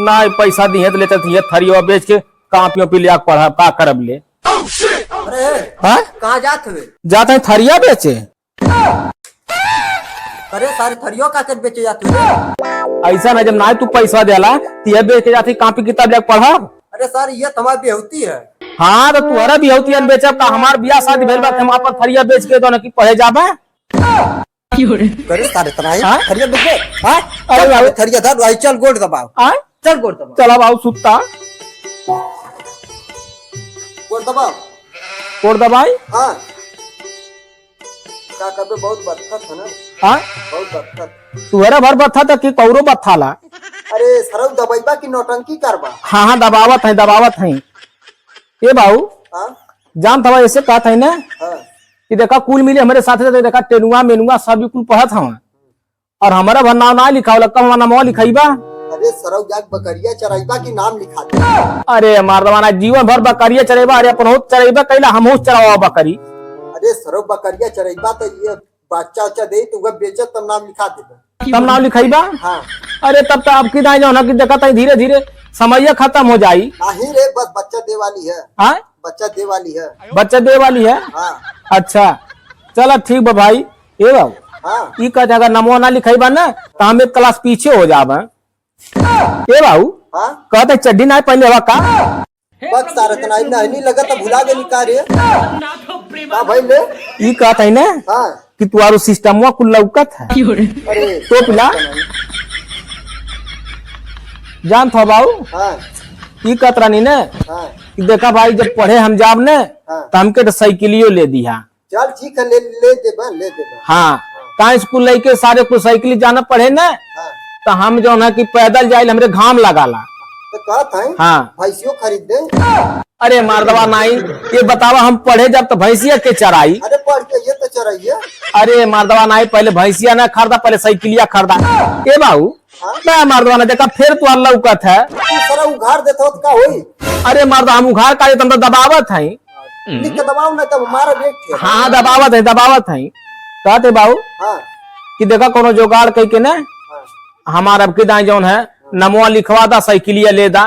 ना पैसा दिए तो लेते थे थरिया बेच के कापियों पे लिया पढ़ा का करब ले। अरे हाँ कहाँ जात हुए? जाते हैं थरिया बेचे। अरे सारे थरियो का चल बेचे जाते हुए। ऐसा ना जब ना तू पैसा देला तिया बेच के जाती कापी किताब लेके पढ़ा। अरे सर ये तुम्हारी बेहूती है। हाँ तो तुम्हारा भी होती है बेचब का हमार बियाह शादी भेल बा हम अपन थरिया बेच के तो ना कि पढ़े जाबे। करे सारे तनाई हाँ? थरिया बेचे। हां अरे अरे थरिया धर भाई चल गोड़ दबाओ। हां चल गोड़ दबाओ। चला बाबू सुत्ता गोड़ दबाओ। कोड दबाई। हां का कबे बहुत बदखत है ना। हां बहुत बदखत। तुहरा भर बत्था तक की कौरो बत्थाला। अरे सरौ दबाईबा की नौटंकी करबा। हाँ हाँ दबावत है ये बाबू। हां जान था ऐसे कहत है ना हां कि देखा कुल मिले हमारे साथ देखा टेनुआ मेनुआ सब कुल पढ़त हूँ और हमारा भर नाम ना लिखा कम नाम लिखाईबा। अरे सरौ जाग बकरिया चराईबा की नाम लिखा दे। अरे मारदवाना जीवन भर बकरिया चरेबा अरे अपन चरेबा कैला हम चरावा बकरी। अरे सरौ बकरिया चराईबा तो ये बच्चा उच्चा दे तू बेचत तब नाम लिखा दे। तब नाम लिखाईबा। हाँ अरे तब तो आपकी दाई जो ना कि देखा धीरे धीरे समय खत्म हो जाई। नहीं रे बस बच्चा दे वाली है। हाँ बच्चा दे वाली है। बच्चा दे वाली है। हाँ अच्छा चलो ठीक बा भाई। ये बाबू हाँ ई कहते अगर नमो ना लिखाईबा ना तो हम एक क्लास पीछे हो जाबे। ये बाबू हाँ कहते चड्डी ना पहले हवा का बस सारा तना नहीं लगा तो भुला गए निकाल रे। हाँ भाई ले। ई कहते है ना हाँ कि तुम्हारो सिस्टम कुल लौकत है। अरे तो पिला जान था बाबू हाँ ई कहत रानी ने हाँ कि देखा भाई जब पढ़े हम जाब ने हाँ तो हमके तो साइकिलियो ले दिया। चल ठीक है ले दे। हाँ कहा स्कूल लेके सारे कुछ साइकिल जाना पढ़े ना हाँ तो हम जो है कि पैदल जाए हमरे घाम लगाला। तो कहत है हाँ भैंसियों खरीद दे। अरे मारदवा नाई ये बतावा हम पढ़े जब तो भैंसिया के चराई। अरे पढ़ के ये तो चराइए। अरे मारदवा नाई पहले भैंसिया ना खरीदा पहले साइकिलिया खरीदा। ए बाबू मैं मारदवा ना देखा फिर तू लौकत है। सारा उघाड़ देता हो तो का होई। अरे मारदवा हम उघार का तुम तो दबावत है। लिख के दबाओ ना तब हमारा देख के। हाँ दबावत है कहते बाबू हाँ कि देखा कोनो जुगाड़ कह के ना हाँ हमारा अब की दाई जौन है नमवा लिखवा दा साइकिलिया ले दा।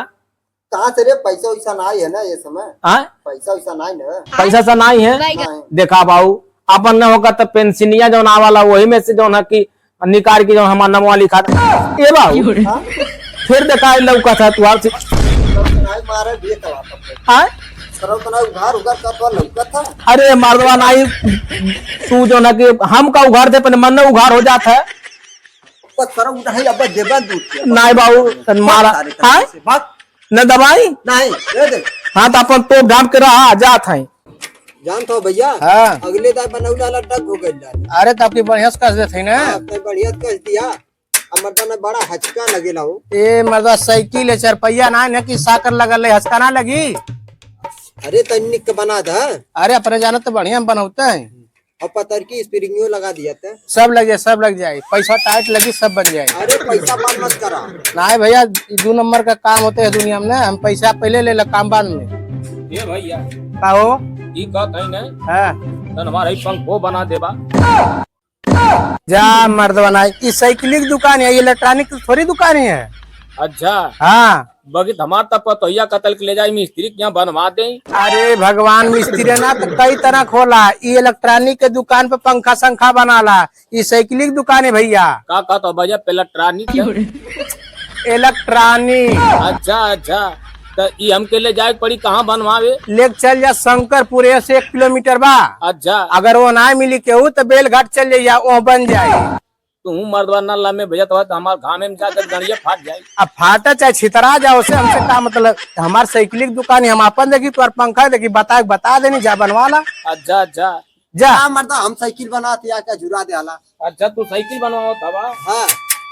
कहाँ से रे पैसा वैसा नहीं है ना ये समय। हाँ पैसा वैसा नहीं ना। पैसा सा नहीं है। नहीं। देखा बाबू अपन न होगा तो पेंशनिया जो आवाला वही में से जो है कि निकाल के जो हमारा नमवा लिखा था। ये बाबू हाँ? फिर देखा लौका था तुहार से। नहीं मारा भी कला हाँ? सरौ तना उघाड़ का तो लौका था। अरे मर्दवा नहीं तू जो ना कि हम का उघाड़ थे पर मन न उघाड़ हो जाता है। पर सरौ नहीं अब देबा दूध नहीं बाबू मारा हाँ? भाग न दबाई नहीं दे दे। हाँ तो अपन तो ढाम के रहा जात है। जानता हो भैया हाँ। अगले दाई बनौला वाला डग हो गई। अरे तब की बढ़िया से कस देते ना। आपने बढ़िया कस दिया। अमरदा ने बड़ा हचका लगेला हो। ए मर्दा साइकिल है 4 पहिया ना न कि साकर लगल है हंसका ना लगी। अरे तनिक के बना था। अरे अपने जाना तो बढ़िया बनौता है। और पतर की स्प्रिंगियो लगा दिया था। सब लग जाए पैसा टाइट लगी सब बन जाए। अरे पैसा बंद मत करा। नहीं भैया 2 नंबर का काम होते है दुनिया में ना हम पैसा पहले ले काम बाद में। ये भैया का हो ई कहत है ना हाँ। तन हमारा पंखो बना देबा। जा मर्द बनाए की साइकिल की दुकान है इलेक्ट्रॉनिक थोड़ी दुकान है। अच्छा हाँ बगी हमार तब पतोहिया कतल के ले जाए मिस्त्री के यहाँ बनवा दे। अरे भगवान मिस्त्री ना तो कई तरह खोला ये इलेक्ट्रॉनिक के दुकान पे पंखा संखा बनाला ये साइकिल की दुकान है भैया। का कहत हो भैया इलेक्ट्रॉनिक इलेक्ट्रॉनिक। अच्छा तो ई हमके ले जाए पड़ी कहाँ बनवावे। लेक चल जा शंकरपुर से 1 किलोमीटर बा। अच्छा अगर वो ना मिली केहू तो बेलघाट चल जाइए वो बन जाए। तू मर्दवा न लम्बे भैया तो हमारे घामे में जाकर गड़िया फाट जाए। अब फाटा चाहे छितरा जाओ से हमसे का मतलब हमारे साइकिल की दुकान है हम अपन देखी तो पंखा देखी बता देनी जा बनवाला। अच्छा जा हाँ मर्दा हम साइकिल बनाते या क्या जुरा दे आला। अच्छा तू साइकिल बनवाओ तबा। हाँ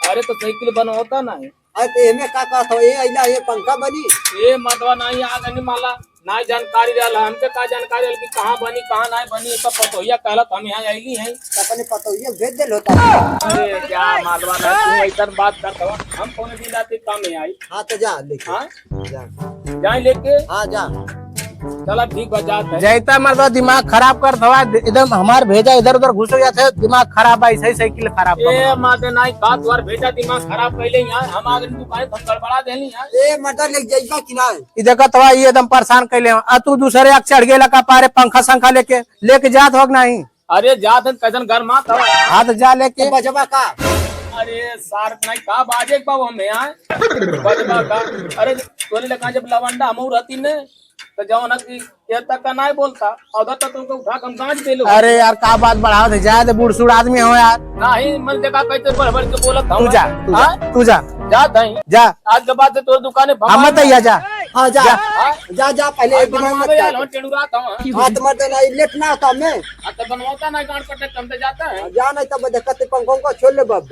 अरे तो साइकिल बनवाता नहीं। अरे तो एमे का कहत हो ये अइला ये पंखा बनी। ये मर्दवा नहीं आगे नहीं माला ना जानकारी रहला हमके का जानकारी रहल कि कहाँ बनी कहाँ नहीं बनी ये सब पतोहिया कहलत हम यहाँ आईली हैं। अपने पतोहिया भेज देल होता। अरे क्या मालवा ना तू ऐसा बात करता हो हम कौन दिन रात काम में आई। हाँ तो जा लेके हाँ जा। जाए लेके हाँ जा चला ठीक बा जात है जैता मर्द दिमाग खराब कर दवा एकदम हमार भेजा इधर उधर घुस गया थे दिमाग खराब है सही साइकिल खराब कर ए माते नाई का द्वार भेजा दिमाग खराब कैले यहाँ हम आगे दुकान हम गड़बड़ा देली यहाँ ए मर्दा ले जाइबा कि ना ई देखत हवा ये एकदम परेशान कैले हो। आ तू दूसरे एक चढ़ गेला का पारे पंखा संखा लेके जात हो नहीं अरे जात है कजन घर माँ था हाथ जा लेके बजबा का अरे सार नहीं का बाजे बाबू हमें आए बजबा का अरे तोले लगा जब लवंडा हम रहती ने तो जाओ ना कि ये तक का नहीं बोलता और तो तुमको उठा हम गांच दे लो अरे यार का बात बढ़ाओ थे जाए बूढ़ सूढ़ आदमी हो यार नहीं मन देखा कैसे बढ़ के बोलत तू जा तू जा जा दही जा आज के बाद से तोर दुकाने हम मत आइया जा हाँ जा जा जा पहले एक दिमाग मत कर टेढ़ुराता हूँ हाँ तो मर्दा नहीं लेट ना होता मैं तो बनवाता नहीं गांठ कटे कम तो जाता है जा नहीं तब देखते पंखों को छोड़ ले बाप